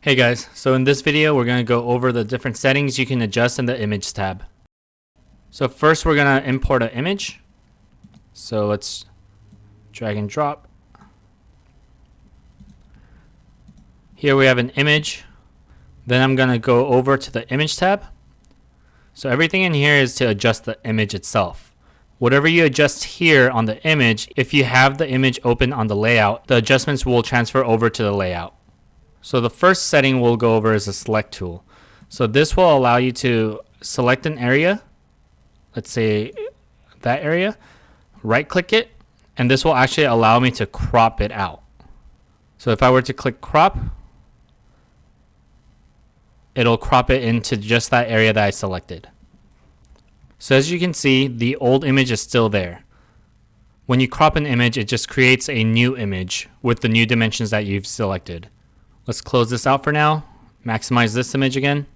Hey guys, so in this video we're going to go over the different settings you can adjust in the image tab. So first we're going to import an image. So let's drag and drop. Here we have an image. Then I'm going to go over to the image tab. So everything in here is to adjust the image itself. Whatever you adjust here on the image, if you have the image open on the layout, the adjustments will transfer over to the layout. So the first setting we'll go over is the select tool. So this will allow you to select an area, let's say that area, right click it, and this will actually allow me to crop it out. So if I were to click crop, it'll crop it into just that area that I selected. So as you can see, the old image is still there. When you crop an image, it just creates a new image with the new dimensions that you've selected. Let's close this out for now. Maximize this image again.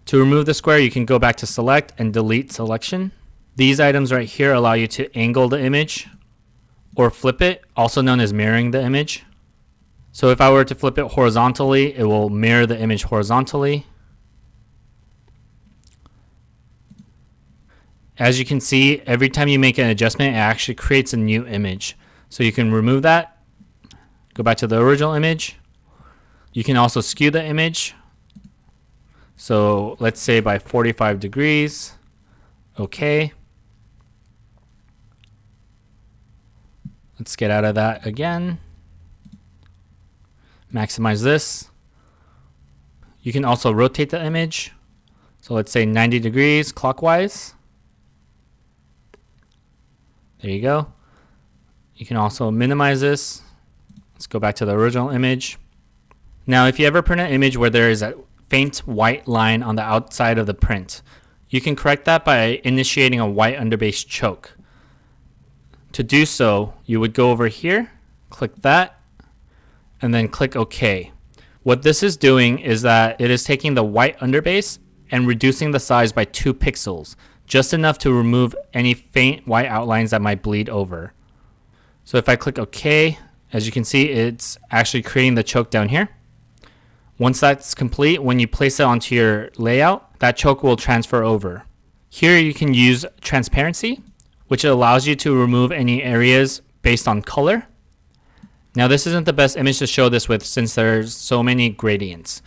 To remove the square, you can go back to select and delete selection. These items right here allow you to angle the image or flip it, also known as mirroring the image. So if I were to flip it horizontally, it will mirror the image horizontally. As you can see, every time you make an adjustment, it actually creates a new image. So you can remove that, go back to the original image. You can also skew the image. So let's say by 45 degrees. Okay. Let's get out of that again. Maximize this. You can also rotate the image. So let's say 90 degrees clockwise. There you go. You can also minimize this. Let's go back to the original image. Now, if you ever print an image where there is a faint white line on the outside of the print, you can correct that by initiating a White-underbase choke. To do so, you would go over here, click that, and then click OK. What this is doing is that it is taking the White-underbase and reducing the size by 2 pixels, just enough to remove any faint white outlines that might bleed over. So if I click OK, as you can see, it's actually creating the choke down here. Once that's complete, when you place it onto your layout, that choke will transfer over. Here you can use transparency, which allows you to remove any areas based on color. Now this isn't the best image to show this with since there's so many gradients.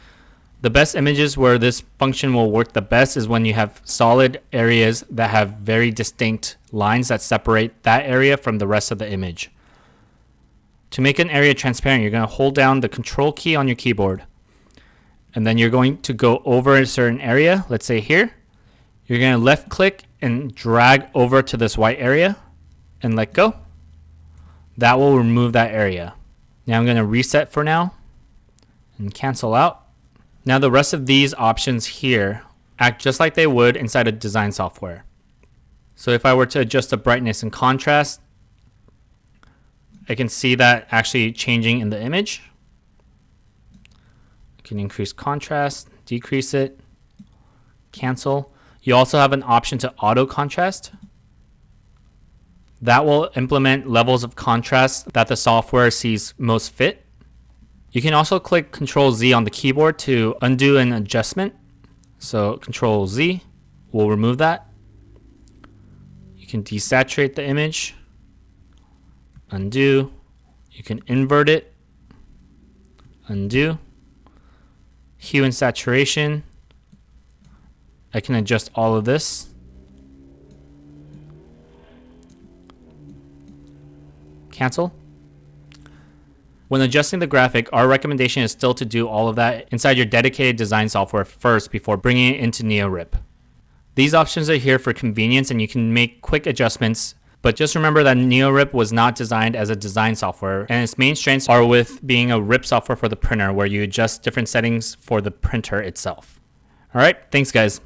The best images where this function will work the best is when you have solid areas that have very distinct lines that separate that area from the rest of the image. To make an area transparent, you're going to hold down the Control key on your keyboard. And then you're going to go over a certain area, let's say here. You're going to left click and drag over to this white area and let go. That will remove that area. Now I'm going to reset for now and cancel out. Now the rest of these options here act just like they would inside of design software. So if I were to adjust the brightness and contrast, I can see that actually changing in the image. Can increase contrast, decrease it, cancel. You also have an option to auto contrast. That will implement levels of contrast that the software sees most fit. You can also click Control Z on the keyboard to undo an adjustment. So Control Z will remove that. You can desaturate the image, undo. You can invert it, undo. Hue and saturation. I can adjust all of this. Cancel. When adjusting the graphic, our recommendation is still to do all of that inside your dedicated design software first before bringing it into NeoRip. These options are here for convenience and you can make quick adjustments, but just remember that NeoRip was not designed as a design software and its main strengths are with being a RIP software for the printer where you adjust different settings for the printer itself. All right, thanks guys.